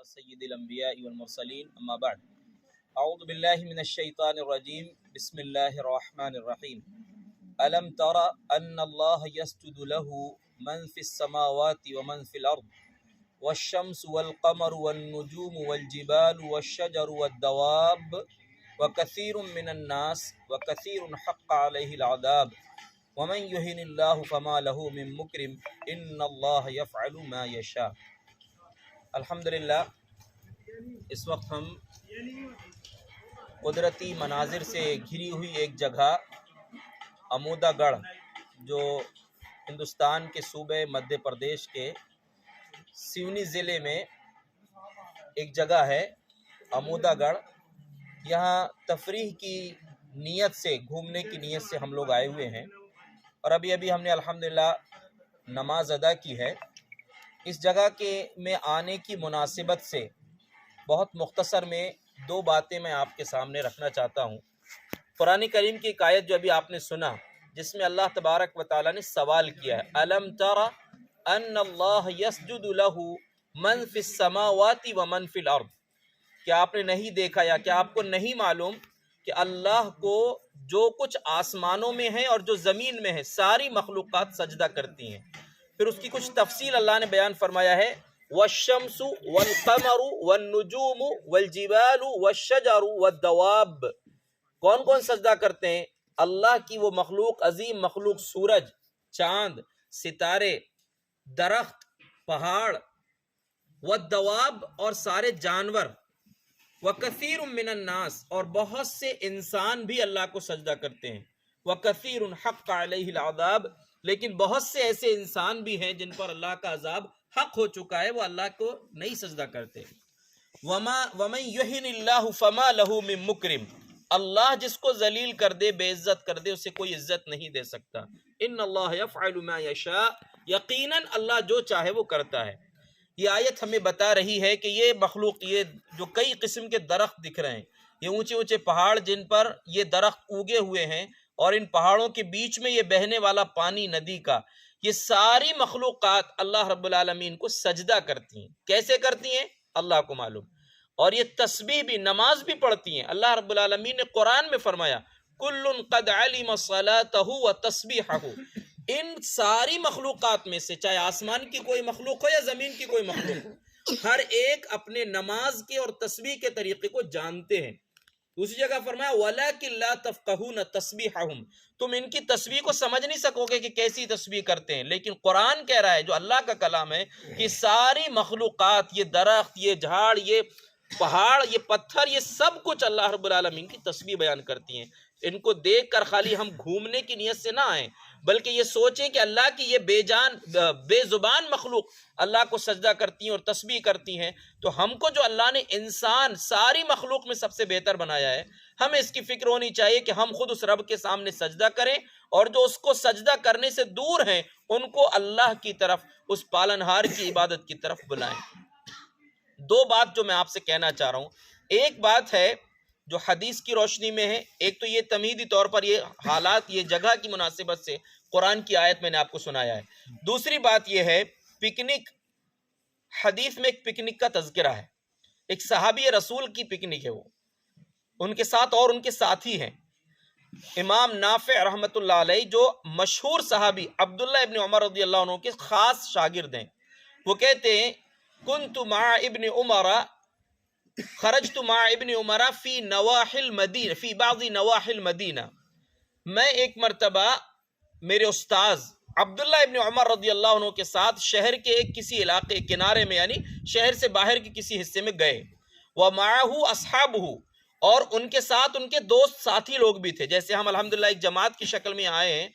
سید الانبیاء والمرسلین اما بعد اعوذ باللہ من الشیطان الرجیم بسم اللہ الرحمن الرحیم الم تر ان اللہ یسجد له من فی السماوات ومن فی الارض والشمس والقمر والنجوم والجبال والشجر والدواب وكثير من الناس وكثير حق عليه العذاب ومن يهن الله فما له من مكرم ان الله يفعل ما يشاء۔ الحمدللہ اس وقت ہم قدرتی مناظر سے گھری ہوئی ایک جگہ امودہ گڑھ جو ہندوستان کے صوبے مدھیہ پردیش کے سیونی ضلع میں ایک جگہ ہے امودہ گڑھ، یہاں تفریح کی نیت سے، گھومنے کی نیت سے ہم لوگ آئے ہوئے ہیں، اور ابھی ہم نے الحمدللہ نماز ادا کی ہے۔ اس جگہ کے میں آنے کی مناسبت سے بہت مختصر میں دو باتیں میں آپ کے سامنے رکھنا چاہتا ہوں۔ قرآن کریم کی ایک آیت جو ابھی آپ نے سنا، جس میں اللہ تبارک و تعالیٰ نے سوال کیا ہے، الم تر ان اللہ یسجد له من فی السماوات ومن فی الارض، کیا آپ نے نہیں دیکھا یا کیا آپ کو نہیں معلوم کہ اللہ کو جو کچھ آسمانوں میں ہے اور جو زمین میں ہے ساری مخلوقات سجدہ کرتی ہیں۔ پھر اس کی کچھ تفصیل اللہ نے بیان فرمایا ہے، والشمس والقمر والنجوم والجبال والشجر والدواب، کون کون سجدہ کرتے ہیں؟ اللہ کی وہ مخلوق، عظیم مخلوق، سورج، چاند، ستارے، درخت، پہاڑ، والدواب اور سارے جانور، وَكَثِيرٌ مِّنَ النَّاسِ اور بہت سے انسان بھی اللہ کو سجدہ کرتے ہیں، وَكَثِيرٌ حَقَّ عَلَيْهِ الْعَذَابِ لیکن بہت سے ایسے انسان بھی ہیں جن پر اللہ کا عذاب حق ہو چکا ہے، وہ اللہ کو نہیں سجدہ کرتے۔ وَمَن يُهِنِ اللَّهُ فَمَا لَهُ مِن مُكْرِمٍ اللہ جس کو ذلیل کر دے، بے عزت کر دے، اسے کوئی عزت نہیں دے سکتا۔ ان اللہ یفعل ما یشاء یقیناً اللہ جو چاہے وہ کرتا ہے۔ یہ آیت ہمیں بتا رہی ہے کہ یہ مخلوق، یہ جو کئی قسم کے درخت دکھ رہے ہیں، یہ اونچے اونچے پہاڑ جن پر یہ درخت اگے ہوئے ہیں، اور ان پہاڑوں کے بیچ میں یہ بہنے والا پانی ندی کا، یہ ساری مخلوقات اللہ رب العالمین کو سجدہ کرتی ہیں۔ کیسے کرتی ہیں اللہ کو معلوم، اور یہ تسبیح بھی، نماز بھی پڑھتی ہیں۔ اللہ رب العالمین نے قرآن میں فرمایا کل قد علم صلاتہ و تسبیحہ، ان ساری مخلوقات میں سے، چاہے آسمان کی کوئی مخلوق ہو یا زمین کی کوئی مخلوق ہو، ہر ایک اپنے نماز کے اور تسبیح کے طریقے کو جانتے ہیں۔ دوسری جگہ فرمایا وَلَكِن لَا تَفْقَهُونَ تَسْبِيحَهُمْ، تم ان کی تسبیح کو سمجھ نہیں سکو گے کہ کیسی تسبیح کرتے ہیں، لیکن قرآن کہہ رہا ہے، جو اللہ کا کلام ہے، کہ ساری مخلوقات، یہ درخت، یہ جھاڑ، یہ پہاڑ، یہ پتھر، یہ سب کچھ اللہ رب العالمین کی تسبیح بیان کرتی ہیں۔ ان کو دیکھ کر خالی ہم گھومنے کی نیت سے نہ آئیں، بلکہ یہ سوچیں کہ اللہ کی یہ بے جان، بے زبان مخلوق اللہ کو سجدہ کرتی ہیں اور تسبیح کرتی ہیں، تو ہم کو جو اللہ نے انسان ساری مخلوق میں سب سے بہتر بنایا ہے، ہمیں اس کی فکر ہونی چاہیے کہ ہم خود اس رب کے سامنے سجدہ کریں، اور جو اس کو سجدہ کرنے سے دور ہیں ان کو اللہ کی طرف، اس پالنہار کی عبادت کی طرف بلائیں۔ دو بات جو میں آپ سے کہنا چاہ رہا ہوں، ایک بات ہے جو حدیث کی روشنی میں ہے، ایک تو یہ تمہیدی طور پر یہ حالات، یہ جگہ کی مناسبت سے قرآن کی آیت میں نے آپ کو سنایا ہے۔ دوسری بات یہ ہے، پکنک، حدیث میں ایک پکنک کا تذکرہ ہے، ایک صحابی رسول کی پکنک ہے، وہ ان کے ساتھ اور ان کے ساتھی ہیں۔ امام نافع رحمۃ اللہ علیہ جو مشہور صحابی عبداللہ ابن عمر رضی اللہ عنہ کے خاص شاگرد ہیں، وہ کہتے ہیں کنت مع ابن عمر خرجت مع ابن عمر فی نواحی المدینہ، فی بعض نواحی المدینہ، میں ایک مرتبہ میرے استاذ عبداللہ ابن عمر رضی اللہ عنہ کے ساتھ شہر کے ایک کسی علاقے کنارے میں، یعنی شہر سے باہر کے کسی حصے میں گئے، ومعہ اصحابہ اور ان کے ساتھ ان کے دوست ساتھی لوگ بھی تھے، جیسے ہم الحمدللہ ایک جماعت کی شکل میں آئے ہیں،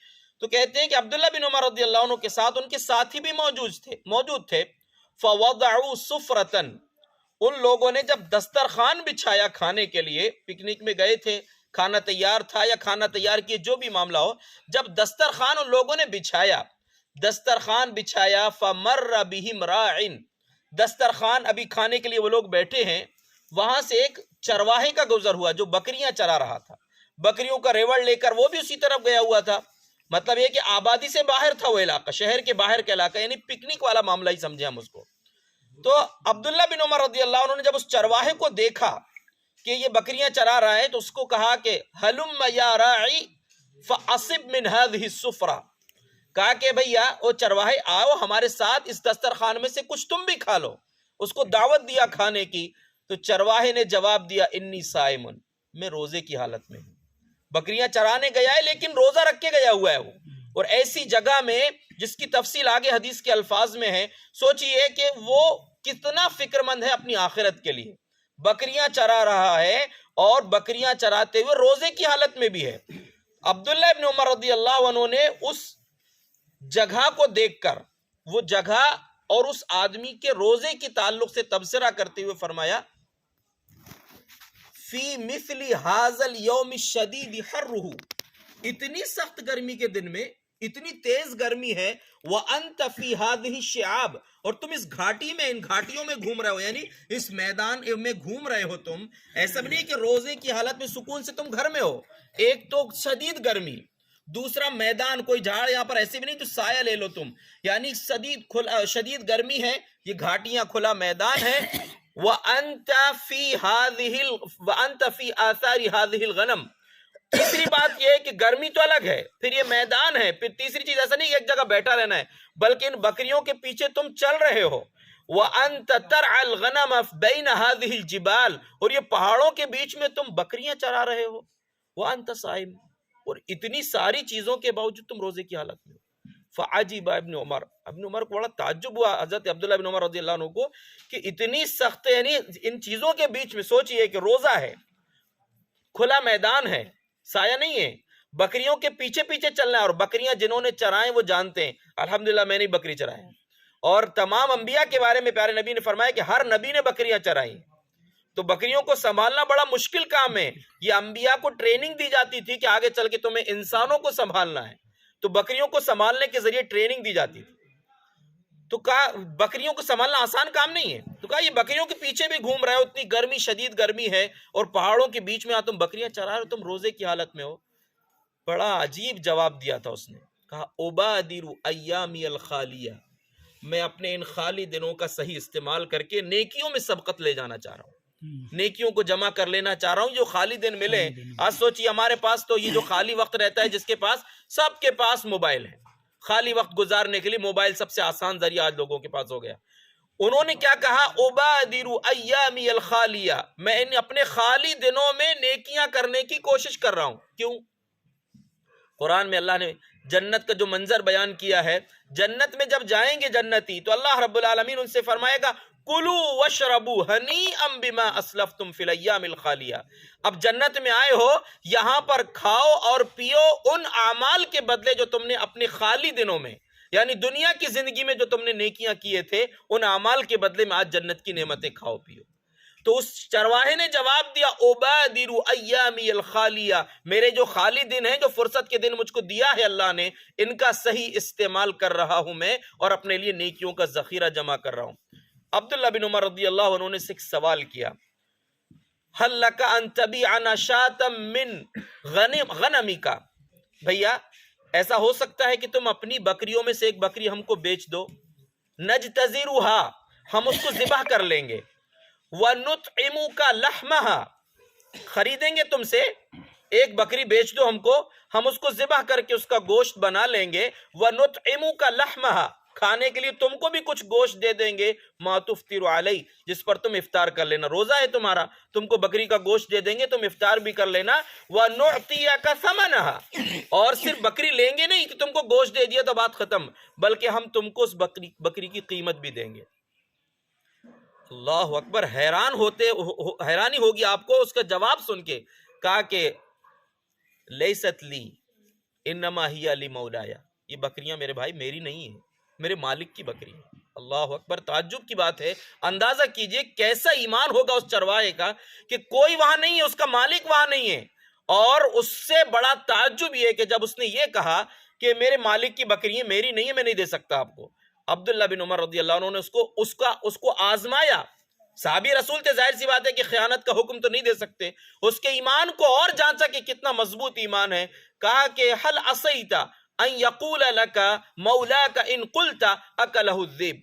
تو کہتے ہیں کہ عبداللہ بن عمر رضی اللہ عنہ کے ساتھ ان کے ساتھی بھی موجود تھے۔ فوضعوا سفرتن، ان لوگوں نے جب دسترخوان بچھایا کھانے کے لیے، پکنک میں گئے تھے، کھانا تیار تھا یا کھانا تیار کیے، جو بھی معاملہ ہو، جب دسترخوان ان لوگوں نے دسترخوان بچھایا فمر بہم راعن، دسترخوان ابھی کھانے کے لیے وہ لوگ بیٹھے ہیں، وہاں سے ایک چرواہے کا گزر ہوا جو بکریاں چرا رہا تھا، بکریوں کا ریوڑ لے کر وہ بھی اسی طرف گیا ہوا تھا۔ مطلب یہ کہ آبادی سے باہر تھا وہ علاقہ، شہر کے باہر کا علاقہ، یعنی پکنک والا معاملہ ہی سمجھے ہم اس کو۔ تو عبداللہ بن عمر رضی اللہ عنہ نے جب اس چرواہے کو دیکھا کہ یہ بکریاں چرا رہا ہے تو اس کو کہا کہ ہلم یا راعی فاصب من هذه السفرہ، کہا کہ بھیا وہ چرواہے آؤ ہمارے ساتھ اس دسترخوان میں سے کچھ تم بھی کھا لو، اس کو دعوت دیا کھانے کی. تو چرواہے نے جواب دیا انی صائمن، میں روزے کی حالت میں ہوں. بکریاں چرانے گیا ہے لیکن روزہ رکھ کے گیا ہوا ہے وہ، اور ایسی جگہ میں جس کی تفصیل آگے حدیث کے الفاظ میں ہے. سوچئے کہ وہ کتنا فکر مند ہے اپنی آخرت کے لیے. بکریاں چرا رہا ہے اور بکریاں چراتے ہوئے روزے کی حالت میں بھی ہے. عبداللہ ابن عمر رضی اللہ عنہ نے اس جگہ کو دیکھ کر، وہ جگہ اور اس آدمی کے روزے کی تعلق سے تبصرہ کرتے ہوئے فرمایا فی مثل ھذا اليوم الشدید حرہ، اتنی سخت گرمی کے دن میں اتنی تیز گرمی ہے، وانت فی ھذہ الشعاب، اور تم اس گھاٹی میں، ان گھاٹیوں میں گھوم رہے ہو، یعنی اس میدان میں گھوم رہے ہو تم. ایسا بھی نہیں کہ روزے کی حالت میں سکون سے تم گھر میں ہو. ایک تو شدید گرمی، دوسرا میدان، کوئی جھاڑ یہاں پر ایسے بھی نہیں تو سایہ لے لو تم، یعنی شدید گرمی ہے، یہ گھاٹیاں کھلا میدان ہے. وَأَنْتَ فِي آثَارِ هَذِهِ الْغَنَمِ، تیسری بات یہ ہے کہ گرمی تو الگ ہے، پھر یہ میدان ہے، پھر تیسری چیز ایسا نہیں کہ ایک جگہ بیٹھا رہنا ہے، بلکہ ان بکریوں کے پیچھے تم چل رہے ہو. وَأَنْتَ تَرْعَى الْغَنَمَ بَيْنَ هَذِهِ الْجِبَالِ، اور یہ پہاڑوں کے بیچ میں تم بکریاں چرا رہے ہو. وَأَنْتَ صَائِمٌ، اور اتنی ساری چیزوں کے باوجود تم روزے کی حالت میں ہو. فعجیب ابن عمر کو بڑا تعجب ہوا حضرت عبداللہ بن عمر رضی اللہ عنہ کو کہ اتنی سخت، یعنی ان چیزوں کے بیچ میں سوچئے کہ روزہ ہے، کھلا میدان ہے، سایہ نہیں ہے، بکریوں کے پیچھے پیچھے چلنا ہے، اور بکریاں جنہوں نے چرائیں وہ جانتے ہیں. الحمدللہ میں نے بکری چرائے ہیں، اور تمام انبیاء کے بارے میں پیارے نبی نے فرمایا کہ ہر نبی نے بکریاں چرائی. تو بکریوں کو سنبھالنا بڑا مشکل کام ہے. یہ انبیاء کو ٹریننگ دی جاتی تھی کہ آگے چل کے تمہیں انسانوں کو سنبھالنا ہے، تو بکریوں کو سنبھالنے کے ذریعے ٹریننگ دی جاتی تھی. تو کہا بکریوں کو سنبھالنا آسان کام نہیں ہے، تو کہا یہ بکریوں کے پیچھے بھی گھوم رہے ہو، اتنی گرمی، شدید گرمی ہے، اور پہاڑوں کے بیچ میں تم بکریاں چرا رہے ہو، تم روزے کی حالت میں ہو. بڑا عجیب جواب دیا تھا اس نے، کہا ابادر ایامی الخالیہ، میں اپنے ان خالی دنوں کا صحیح استعمال کر کے نیکیوں میں سبقت لے جانا چاہ رہا ہوں، نیکیوں کو جمع کر لینا چاہ رہا ہوں جو خالی دن ملے. آج سوچیے ہمارے پاس تو یہ جو خالی وقت رہتا ہے، جس کے پاس، سب کے پاس موبائل ہے، خالی وقت گزارنے کے لیے موبائل سب سے آسان ذریعہ آج لوگوں کے پاس ہو گیا. انہوں نے کیا کہا ابادر ایامی الخالیہ، میں اپنے خالی دنوں میں نیکیاں کرنے کی کوشش کر رہا ہوں. کیوں؟ قرآن میں اللہ نے جنت کا جو منظر بیان کیا ہے، جنت میں جب جائیں گے جنتی تو اللہ رب العالمین ان سے فرمائے گا کلوا واشربوا ہنیئا بما اسلفتم فی الایام الخالیہ. اب جنت میں آئے ہو، یہاں پر کھاؤ اور پیو ان اعمال کے بدلے جو تم نے اپنے خالی دنوں میں، یعنی دنیا کی زندگی میں جو تم نے نیکیاں کیے تھے، ان اعمال کے بدلے میں آج جنت کی نعمتیں کھاؤ پیو. تو اس چرواہے نے جواب دیا ابادر ایامی الخالیہ، میرے جو خالی دن ہیں، جو فرصت کے دن مجھ کو دیا ہے اللہ نے، ان کا صحیح استعمال کر رہا ہوں میں، اور اپنے لیے نیکیوں کا ذخیرہ جمع کر رہا ہوں. عبداللہ بن عمر رضی اللہ عنہ نے سے ایک سوال کیا، هل لك ان تبيعنا شاة من غنمك، بھیا ایسا ہو سکتا ہے کہ تم اپنی بکریوں میں سے ایک بکری ہم کو بیچ دو، نجتزرها، ہم اس کو ذبح کر لیں گے، وَنُطْعِمُكَ لَحْمَهَا، خریدیں گے تم سے، ایک بکری بیچ دو ہم کو، ہم اس کو ذبح کر کے اس کا گوشت بنا لیں گے، وَنُطْعِمُكَ لَحْمَهَا، کھانے کے لیے تم کو بھی کچھ گوشت دے دیں گے، مَا تُفْطِرُ عَلَيْهِ، جس پر تم افطار کر لینا، روزہ ہے تمہارا، تم کو بکری کا گوشت دے دیں گے، تم افطار بھی کر لینا. وَنُعْطِيَكَ ثَمَنَهَا، اور صرف بکری لیں گے نہیں کہ تم کو گوشت دے دیا تو بات ختم، بلکہ ہم تم کو اس بکری کی قیمت بھی دیں گے. اللہ اکبر، حیرانی ہوگی آپ کو اس کا جواب سن کے. کہا کہ لیست لی انما ہی لمولایا، یہ بکریاں میرے بھائی میری نہیں ہیں، میرے مالک کی بکری ہیں. اللہ اکبر، تعجب کی بات ہے. اندازہ کیجئے کیسا ایمان ہوگا اس چرواہے کا کہ کوئی وہاں نہیں ہے، اس کا مالک وہاں نہیں ہے، اور اس سے بڑا تعجب یہ کہ جب اس نے یہ کہا کہ میرے مالک کی بکری ہیں، میری نہیں ہے، میں نہیں دے سکتا آپ کو. عبداللہ بن عمر رضی اللہ عنہ نے اس کو آزمایا. صحابی رسول تھے، ظاہر سی بات ہے کہ خیانت کا حکم تو نہیں دے سکتے. اس کے ایمان کو اور جانچا کہ کتنا مضبوط ایمان ہے. کہا کہ هل عصیت ان یقول لك مولاک ان قلت اکلہ الذئب،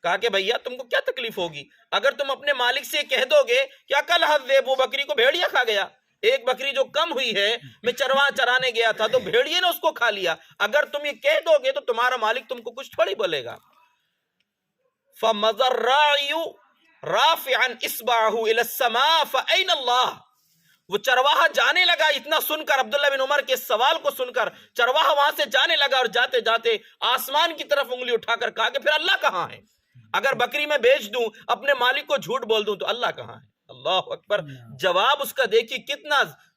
کہا کہ بھیا تم کو کیا تکلیف ہوگی اگر تم اپنے مالک سے کہہ دو گے کہ کل حذیب وہ بکری کو بھیڑیا کھا گیا، ایک بکری جو کم ہوئی ہے میں چرواہ چرانے گیا تھا تو بھیڑیے نے اس کو کھا لیا، اگر تم یہ کہہ دو گے تو تمہارا مالک تم کو کچھ تھوڑی بولے گا۔ فَمَضَى الرَّاعِيُ رَافِعًا إِصْبَعَهُ إِلَى السَّمَاءِ فَأَيْنَ اللَّهُ، وہ چرواہا جانے لگا، اتنا سن کر عبداللہ بن عمر کے سوال کو سن کر چرواہا وہاں سے جانے لگا اور جاتے جاتے آسمان کی طرف انگلی اٹھا کر کہا کہ پھر اللہ کہاں ہے؟ اگر بکری میں بیچ دوں، اپنے مالک کو جھوٹ بول دوں تو اللہ کہاں ہے؟ اللہ اکبر۔ جواب اس کا دیکھی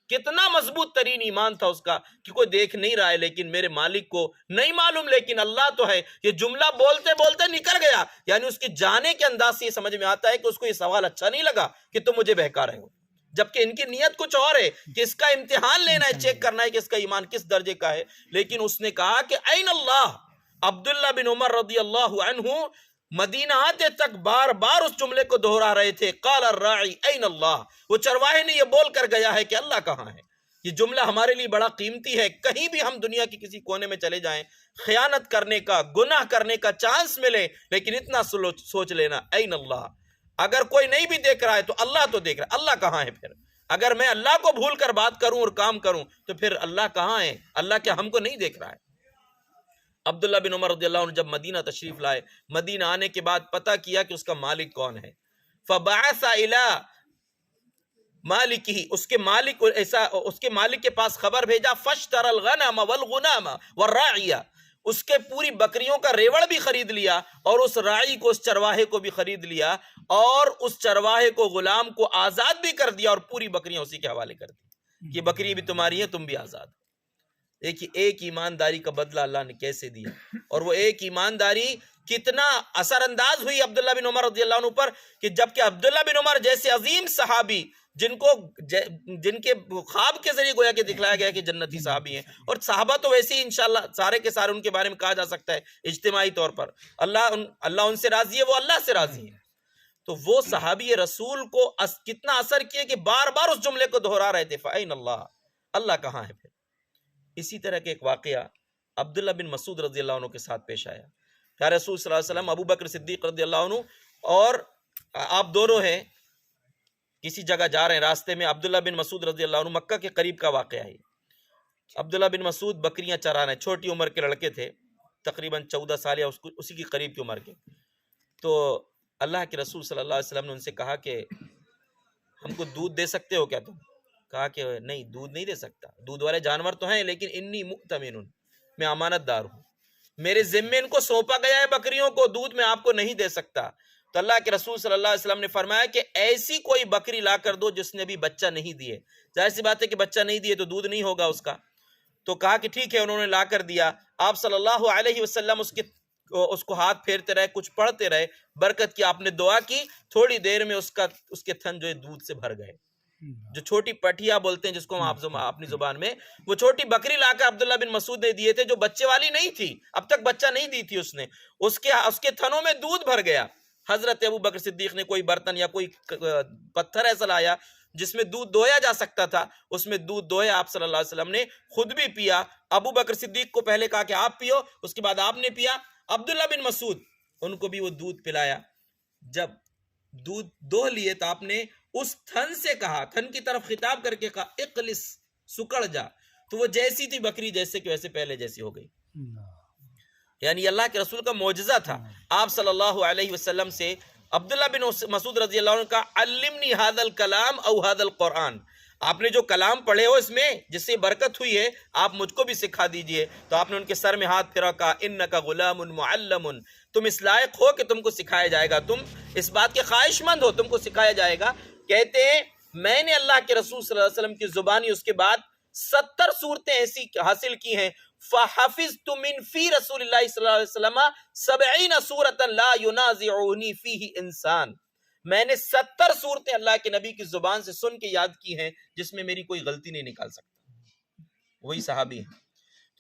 کتنا مضبوط ترین ایمان تھا اس کا کہ کوئی دیکھ نہیں رہا ہے لیکن میرے مالک کو نہیں معلوم لیکن اللہ تو ہے۔ یہ جملہ بولتے بولتے نکل گیا، یعنی اس کی جانے کے انداز سے یہ سمجھ میں آتا ہے کہ اس کو یہ سوال اچھا نہیں لگا کہ تم مجھے بہکا رہے ہو، جبکہ ان کی نیت کچھ اور ہے کہ اس کا امتحان لینا ہے، چیک کرنا ہے کہ اس کا ایمان کس درجے کا ہے، لیکن اس نے کہا کہ این اللہ۔ عبداللہ بن عمر رضی اللہ عنہ مدینہ آتے تک بار بار اس جملے کو دہرا رہے تھے، قال الراعی این اللہ، وہ چرواہے نے یہ بول کر گیا ہے کہ اللہ کہاں ہے۔ یہ جملہ ہمارے لیے بڑا قیمتی ہے، کہیں بھی ہم دنیا کی کسی کونے میں چلے جائیں، خیانت کرنے کا، گناہ کرنے کا چانس ملے، لیکن اتنا سوچ لینا این اللہ، اگر کوئی نہیں بھی دیکھ رہا ہے تو اللہ تو دیکھ رہا ہے، اللہ کہاں ہے؟ پھر اگر میں اللہ کو بھول کر بات کروں اور کام کروں تو پھر اللہ کہاں ہے؟ اللہ کیا ہم کو نہیں دیکھ رہا ہے؟ عبداللہ بن عمر رضی اللہ عنہ جب مدینہ تشریف لائے، مدینہ آنے کے بعد پتہ کیا کہ اس کا مالک کون ہے، فبعث الی مالکہ، اس کے مالک کے پاس خبر بھیجا، فاشترى الغنم والغنام والراعی، اس کے پوری بکریوں کا ریوڑ بھی خرید لیا اور اس راعی کو، اس چرواہے کو بھی خرید لیا اور اس چرواہے کو، غلام کو آزاد بھی کر دیا اور پوری بکریاں اسی کے حوالے کر دی، یہ بکری بھی تمہاری ہے، تم بھی آزاد ہو۔ دیکھیے ایک ایمانداری کا بدلہ اللہ نے کیسے دیا، اور وہ ایک ایمانداری کتنا اثر انداز ہوئی عبداللہ بن عمر رضی اللہ عنہ پر، کہ جبکہ عبداللہ بن عمر جیسے عظیم صحابی جن کے خواب کے ذریعے گویا کہ دکھلایا گیا کہ جنتی صحابی ہیں، اور صحابہ تو ویسے ہی انشاءاللہ سارے کے سارے ان کے بارے میں کہا جا سکتا ہے اجتماعی طور پر، اللہ ان سے راضی ہے، وہ اللہ سے راضی ہے، تو وہ صحابی رسول کو کتنا اثر کیا کہ بار بار اس جملے کو دہرا رہے تھے، فَأَيْنَ اللَّهُ، اللہ کہاں ہے؟ پھر اسی طرح کے ایک واقعہ عبداللہ بن مسعود رضی اللہ عنہ کے ساتھ پیش آیا۔ پیارے رسول صلی اللہ علیہ وسلم، ابو بکر صدیق رضی اللہ عنہ اور آپ دونوں ہیں، کسی جگہ جا رہے ہیں، راستے میں عبداللہ بن مسعود رضی اللہ عنہ، مکہ کے قریب کا واقعہ ہے۔ عبداللہ بن مسعود بکریاں چرا رہے ہیں، چھوٹی عمر کے لڑکے تھے، تقریباً 14 سال یا اسی کی قریب کی عمر کے، تو اللہ کے رسول صلی اللہ علیہ وسلم نے ان سے کہا کہ ہم کو دودھ دے سکتے ہو کیا تم؟ کہا کہ نہیں، دودھ نہیں دے سکتا، دودھ والے جانور تو ہیں لیکن انی مؤتمن، میں امانت دار ہوں، میرے ذمے ان کو سونپا گیا ہے بکریوں کو، دودھ میں آپ کو نہیں دے سکتا۔ تو اللہ کے رسول صلی اللہ علیہ وسلم نے فرمایا کہ ایسی کوئی بکری لا کر دو جس نے بھی بچہ نہیں دیے، ظاہر سی بات ہے کہ بچہ نہیں دیے تو دودھ نہیں ہوگا اس کا، تو کہا کہ ٹھیک ہے، انہوں نے لا کر دیا۔ آپ صلی اللہ علیہ وسلم اس کو ہاتھ پھیرتے رہے، کچھ پڑھتے رہے، برکت کی، آپ نے دعا کی، تھوڑی دیر میں اس کے تھن جو ہے دودھ سے بھر گئے، جو چھوٹی پٹھیا بولتے ہیں جس کو ہم اپنی زبان میں، وہ چھوٹی بکری لا کر عبداللہ بن مسعود نے دیے تھے، جو بچے والی نہیں تھی، اب تک بچہ نہیں دی تھی اس نے، اس کے تھنوں میں دودھ بھر گیا۔ حضرت ابو بکر صدیق نے کوئی برتن یا کوئی پتھر ایسا لایا جس میں دودھ دویا جا سکتا تھا، اس میں دودھ دویا، آپ صلی اللہ علیہ وسلم نے خود بھی پیا، ابو بکر صدیق کو پہلے کہا کہ آپ پیو، اس کے بعد آپ نے پیا، عبداللہ بن مسعود ان کو بھی وہ دودھ پلایا۔ جب دودھ دوہ لیے تو آپ نے اس تھن سے کہا، تھن کی طرف خطاب کر کے کہا، اقلس، سکڑ جا، تو وہ جیسی تھی بکری جیسے کہ ویسے پہلے جیسی ہو گئی۔ یعنی اللہ کے رسول کا معجزہ تھا۔ آپ صلی اللہ علیہ وسلم سے عبداللہ بن مسعود رضی اللہ عنہ کا، علمنی ھذا الکلام او ھذا القرآن، آپ نے جو کلام پڑھے ہو اس میں جس سے برکت ہوئی ہے، آپ مجھ کو بھی سکھا دیجئے۔ تو آپ نے ان کے سر میں ہاتھ پھیرا، کہا انک غلام معلم، تم اس لائق ہو کہ تم کو سکھایا جائے گا، تم اس بات کے خواہش مند ہو، تم کو سکھایا جائے گا۔ کہتے ہیں میں نے اللہ کے رسول صلی اللہ علیہ وسلم کی زبانی اس کے بعد 70 صورتیں ایسی حاصل کی ہیں، فحفظت من فی رسول اللہ صلی اللہ علیہ وسلم 70 سورۃ لا ینازعنی فیہ انسان، میں نے 70 صورتیں اللہ کے نبی کی زبان سے سن کے یاد کی ہیں جس میں میری کوئی غلطی نہیں نکال سکتا، وہی صحابی ہیں۔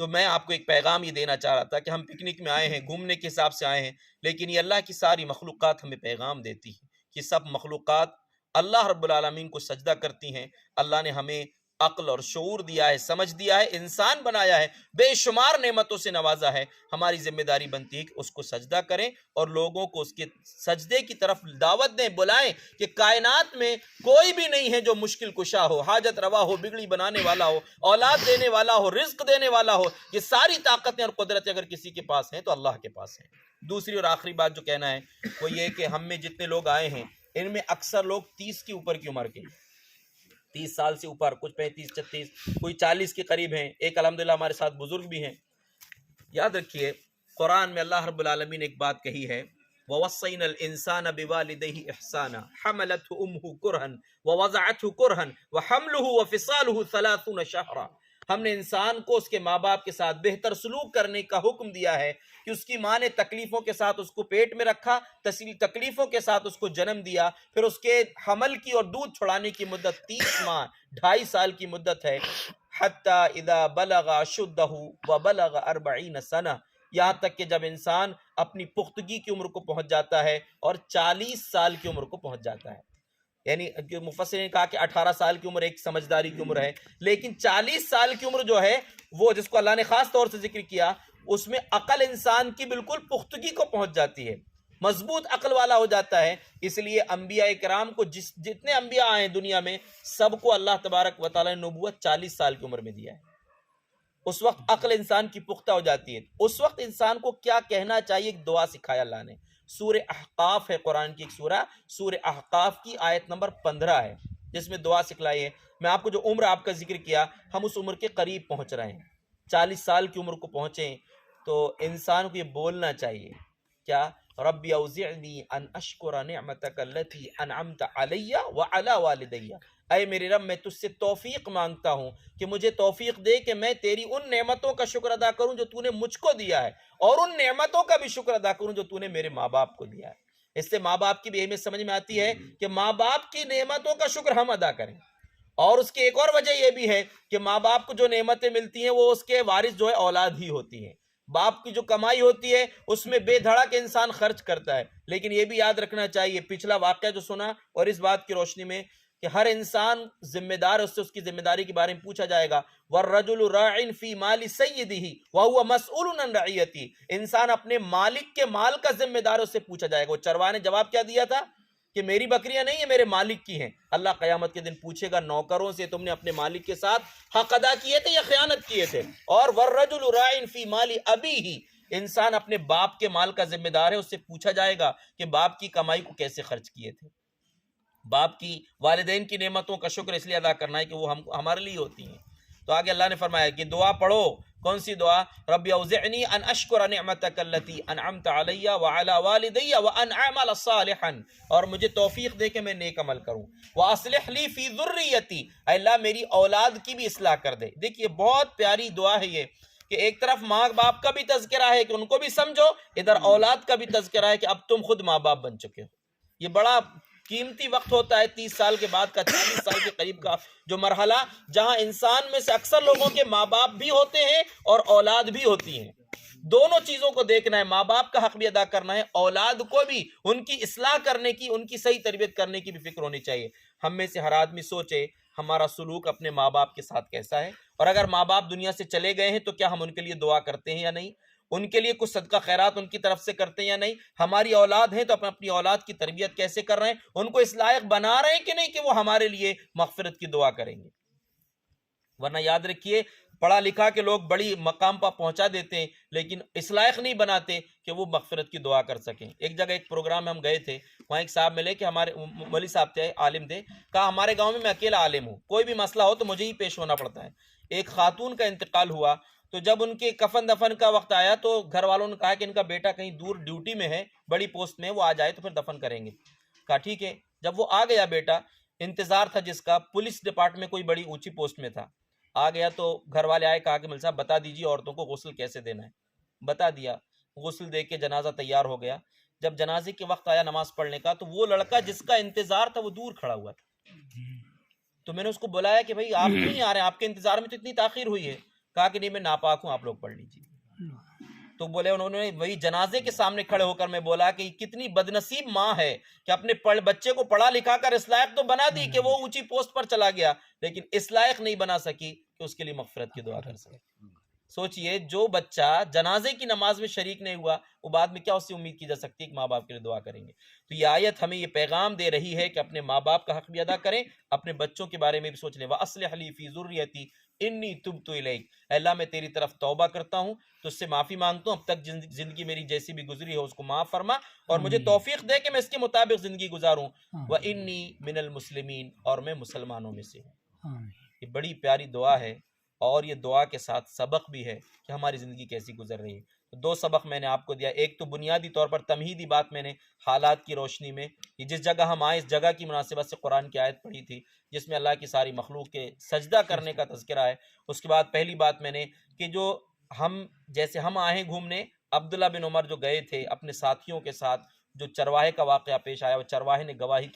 تو میں آپ کو ایک پیغام یہ دینا چاہ رہا تھا کہ ہم پکنک میں آئے ہیں، گھومنے کے حساب سے آئے ہیں، لیکن یہ اللہ کی ساری مخلوقات ہمیں پیغام دیتی ہیں کہ سب مخلوقات اللہ رب العالمین کو سجدہ کرتی ہیں، اللہ نے ہمیں عقل اور شعور دیا ہے، سمجھ دیا ہے، انسان بنایا ہے، بے شمار نعمتوں سے نوازا ہے، ہماری ذمہ داری بنتی ہے کہ اس کو سجدہ کریں اور لوگوں کو اس کے سجدے کی طرف دعوت دیں، بلائیں کہ کائنات میں کوئی بھی نہیں ہے جو مشکل کشا ہو، حاجت روا ہو، بگڑی بنانے والا ہو، اولاد دینے والا ہو، رزق دینے والا ہو۔ یہ ساری طاقتیں اور قدرتیں اگر کسی کے پاس ہیں تو اللہ کے پاس ہیں۔ دوسری اور آخری بات جو کہنا ہے وہ یہ کہ ہم میں جتنے لوگ آئے ہیں ان میں اکثر لوگ 30 کی اوپر کی عمر کے، 30 سال سے اوپر، کچھ 35 36، کوئی 40 کے قریب ہیں، ایک الحمدللہ ہمارے ساتھ بزرگ بھی ہیں۔ یاد رکھیے قرآن میں اللہ رب العالمین نے ایک بات کہی ہے، وَوَصَّيْنَا الْإِنسَانَ بِوَالِدَيْهِ إِحْسَانًا حَمَلَتْهُ أُمُّهُ كُرْهًا وَوَضَعَتْهُ كُرْهًا وَحَمْلُهُ وَفِصَالُهُ 30 شهرًا۔ ہم نے انسان کو اس کے ماں باپ کے ساتھ بہتر سلوک کرنے کا حکم دیا ہے کہ اس کی ماں نے تکلیفوں کے ساتھ اس کو پیٹ میں رکھا، تکلیفوں کے ساتھ اس کو جنم دیا، پھر اس کے حمل کی اور دودھ چھڑانے کی مدت 30 ماہ 2.5 سال کی مدت ہے، حتی اذا بلغ اشدہ وبلغ 40 سنہ، یہاں تک کہ جب انسان اپنی پختگی کی عمر کو پہنچ جاتا ہے اور 40 سال کی عمر کو پہنچ جاتا ہے۔ یعنی مفسر نے کہا کہ 18 سال کی عمر ایک سمجھداری کی عمر ہے، لیکن 40 سال کی عمر جو ہے وہ جس کو اللہ نے خاص طور سے ذکر کیا، اس میں عقل انسان کی بالکل پختگی کو پہنچ جاتی ہے، مضبوط عقل والا ہو جاتا ہے۔ اس لیے انبیاء کرام کو جتنے انبیاء آئے ہیں دنیا میں سب کو اللہ تبارک و تعالی نے نبوت 40 سال کی عمر میں دیا ہے۔ اس وقت عقل انسان کی پختہ ہو جاتی ہے۔ اس وقت انسان کو کیا کہنا چاہیے، ایک دعا سکھایا اللہ نے۔ سورہ احقاف ہے قرآن کی ایک سورہ، سورہ احقاف کی آیت نمبر 15 ہے جس میں دعا سکھلائی ہے۔ میں آپ کو جو عمر آپ کا ذکر کیا، ہم اس عمر کے قریب پہنچ رہے ہیں، 40 سال کی عمر کو پہنچیں تو انسان کو یہ بولنا چاہیے کیا، ربی اوزعنی ان اشکر نعمتک التی انعمت علی وعلی والدی، اے میرے رب میں تجھ سے توفیق مانگتا ہوں کہ مجھے توفیق دے کہ میں تیری ان نعمتوں کا شکر ادا کروں جو تو نے مجھ کو دیا ہے، اور ان نعمتوں کا بھی شکر ادا کروں جو تو نے میرے ماں باپ کو دیا ہے۔ اس سے ماں باپ کی بھی اہمیت سمجھ میں آتی ہے کہ ماں باپ کی نعمتوں کا شکر ہم ادا کریں، اور اس کی ایک اور وجہ یہ بھی ہے کہ ماں باپ کو جو نعمتیں ملتی ہیں وہ اس کے وارث جو ہے اولاد ہی ہوتی ہیں۔ باپ کی جو کمائی ہوتی ہے اس میں بے دھڑک انسان خرچ کرتا ہے، لیکن یہ بھی یاد رکھنا چاہیے، پچھلا واقعہ جو سنا اور اس بات کی روشنی میں کہ ہر انسان ذمہ دار ہے، اس سے اس کی ذمہ داری کے بارے میں پوچھا جائے گا۔ وَالرَّجُلُ رَاعٍ فِي مَالِ سَيِّدِهِ وَهُوَ مَسْئُولٌ عَنْ رَعِيَّتِهِ، انسان اپنے مالک کے مال کا ذمہ دار ہے، اس سے پوچھا جائے گا۔ وہ چرواہے نے جواب کیا دیا تھا کہ میری بکریاں نہیں ہیں، میرے مالک کی ہیں۔ اللہ قیامت کے دن پوچھے گا نوکروں سے تم نے اپنے مالک کے ساتھ حق ادا کیے تھے یا خیانت کیے تھے؟ اور وَالرَّجُلُ رَاعٍ فِي مَالِ أَبِيهِ، انسان اپنے باپ کے مال کا ذمہ دار ہے، اس سے پوچھا جائے گا کہ باپ کی کمائی کو کیسے خرچ کیے تھے۔ باپ کی، والدین کی نعمتوں کا شکر اس لیے ادا کرنا ہے کہ وہ ہمارے لیے ہوتی ہیں۔ تو آگے اللہ نے فرمایا کہ دعا پڑھو، کون سی دعا؟ رب اوزعنی ان اشکر نعمتک التی انعمت علی وعلی والدی وان اعمل صالحا، اور مجھے توفیق دے کہ میں نیک عمل کروں۔ واصلح لی فی ذریتی، اے اللہ میری اولاد کی بھی اصلاح کر دے۔ دیکھیے بہت پیاری دعا ہے یہ کہ ایک طرف ماں باپ کا بھی تذکرہ ہے کہ ان کو بھی سمجھو، ادھر اولاد کا بھی تذکرہ ہے کہ اب تم خود ماں باپ بن چکے ہو۔ یہ بڑا قیمتی وقت ہوتا ہے 30 سال کے بعد کا، 40 سال کے قریب کا جو مرحلہ، جہاں انسان میں سے اکثر لوگوں کے ماں باپ بھی ہوتے ہیں اور اولاد بھی ہوتی ہیں۔ دونوں چیزوں کو دیکھنا ہے، ماں باپ کا حق بھی ادا کرنا ہے، اولاد کو بھی ان کی اصلاح کرنے کی، ان کی صحیح تربیت کرنے کی بھی فکر ہونی چاہیے۔ ہم میں سے ہر آدمی سوچے ہمارا سلوک اپنے ماں باپ کے ساتھ کیسا ہے، اور اگر ماں باپ دنیا سے چلے گئے ہیں تو کیا ہم ان کے لیے دعا کرتے ہیں یا نہیں، ان کے لیے کچھ صدقہ خیرات ان کی طرف سے کرتے ہیں یا نہیں، ہماری اولاد ہیں تو اپنی اولاد کی تربیت کیسے کر رہے ہیں، ان کو اس لائق بنا رہے ہیں کہ نہیں کہ وہ ہمارے لیے مغفرت کی دعا کریں گے۔ ورنہ یاد رکھیے پڑھا لکھا کے لوگ بڑی مقام پر پہنچا دیتے ہیں لیکن اس لائق نہیں بناتے کہ وہ مغفرت کی دعا کر سکیں۔ ایک جگہ ایک پروگرام میں ہم گئے تھے، وہاں ایک صاحب ملے کہ ہمارے مولوی صاحب تھے، عالم تھے، کہا ہمارے گاؤں میں اکیلا عالم ہوں، کوئی بھی مسئلہ ہو تو مجھے ہی پیش ہونا پڑتا ہے۔ ایک خاتون کا انتقال ہوا تو جب ان کے کفن دفن کا وقت آیا تو گھر والوں نے کہا کہ ان کا بیٹا کہیں دور ڈیوٹی میں ہے، بڑی پوسٹ میں، وہ آ جائے تو پھر دفن کریں گے۔ کہا ٹھیک ہے۔ جب وہ آ گیا بیٹا، انتظار تھا جس کا، پولیس ڈپارٹمنٹ میں کوئی بڑی اونچی پوسٹ میں تھا، آ گیا تو گھر والے آئے، کہا کہ مل صاحب بتا دیجیے عورتوں کو غسل کیسے دینا ہے۔ بتا دیا، غسل دے کے جنازہ تیار ہو گیا۔ جب جنازے کے وقت آیا نماز پڑھنے کا تو وہ لڑکا جس کا انتظار تھا وہ دور کھڑا ہوا تھا۔ تو میں نے اس کو بلایا کہ بھائی آپ کیوں نہیں آ رہے ہیں، آپ کے انتظار میں تو اتنی تاخیر ہوئی ہے۔ کہا کہ نہیں میں ناپاک ہوں، آپ لوگ پڑھ لیجیے۔ تو بولے انہوں نے وہی جنازے کے سامنے کھڑے ہو کر میں بولا کہ کتنی بدنصیب ماں ہے کہ اپنے بچے کو پڑھا لکھا کر اس لائق تو بنا دی کہ وہ اونچی پوسٹ پر چلا گیا، لیکن اس لائق نہیں بنا سکی کہ اس کے لیے مغفرت کی دعا کر سکے۔ سوچئے جو بچہ جنازے کی نماز میں شریک نہیں ہوا، وہ بعد میں کیا اس سے امید کی جا سکتی ہے کہ ماں باپ کے لیے دعا کریں گے؟ تو یہ آیت ہمیں یہ پیغام دے رہی ہے کہ اپنے ماں باپ کا حق بھی ادا کریں، اپنے بچوں کے بارے میں بھی سوچ لیں۔ وَأَصْلِحْ لِي فِي ذُرِّيَّتِي إِنِّي تُبْتُ إِلَيْكَ، اے اللہ میں تیری طرف توبہ کرتا ہوں، تو اس سے معافی مانگتا ہوں، اب تک زندگی میری جیسی بھی گزری ہے اس کو معاف فرما اور مجھے توفیق دے کہ میں اس کے مطابق زندگی گزاروں۔ وَإِنِّي مِنَ الْمُسْلِمِينَ، اور میں مسلمانوں میں سے ہوں۔ یہ بڑی پیاری دعا ہے، اور یہ دعا کے ساتھ سبق بھی ہے کہ ہماری زندگی کیسی گزر رہی ہے۔ دو سبق میں نے آپ کو دیا، ایک تو بنیادی طور پر تمہیدی بات میں نے حالات کی روشنی میں، یہ جس جگہ ہم آئے اس جگہ کی مناسبت سے قرآن کی آیت پڑھی تھی جس میں اللہ کی ساری مخلوق کے سجدہ کرنے کا تذکرہ ہے۔ اس کے بعد پہلی بات میں نے کہ جو جیسے ہم آئے گھومنے، عبداللہ بن عمر جو گئے تھے اپنے ساتھیوں کے ساتھ، جو چرواہے کا واقعہ پیش آیا، وہ چرواہے نے گواہی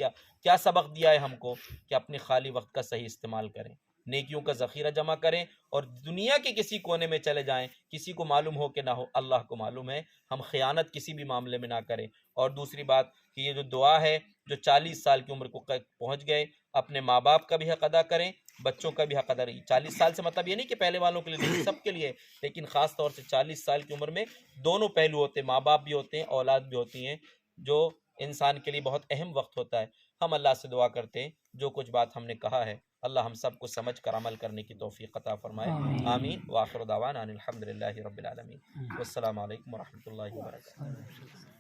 کیا سبق دیا ہے ہم کو کہ اپنے خالی وقت کا صحیح استعمال کریں، نیکیوں کا ذخیرہ جمع کریں، اور دنیا کے کسی کونے میں چلے جائیں، کسی کو معلوم ہو کہ نہ ہو، اللہ کو معلوم ہے، ہم خیانت کسی بھی معاملے میں نہ کریں۔ اور دوسری بات کہ یہ جو دعا ہے، جو 40 سال کی عمر کو پہنچ گئے، اپنے ماں باپ کا بھی حق ادا کریں، بچوں کا بھی حق ادا کریں۔ 40 سال سے مطلب یہ نہیں کہ پہلے والوں کے لیے نہیں، سب کے لیے، لیکن خاص طور سے 40 سال کی عمر میں دونوں پہلو ہوتے ہیں، ماں باپ بھی ہوتے ہیں، اولاد بھی ہوتی ہیں، جو انسان کے لیے بہت اہم وقت ہوتا ہے۔ ہم اللہ سے دعا کرتے ہیں جو کچھ بات ہم نے کہا ہے اللہ ہم سب کو سمجھ کر عمل کرنے کی توفیق عطا فرمائے، آمین۔ وآخر دعوانا ان الحمدللہ رب العالمین، والسلام علیکم ورحمۃ اللہ وبرکاتہ۔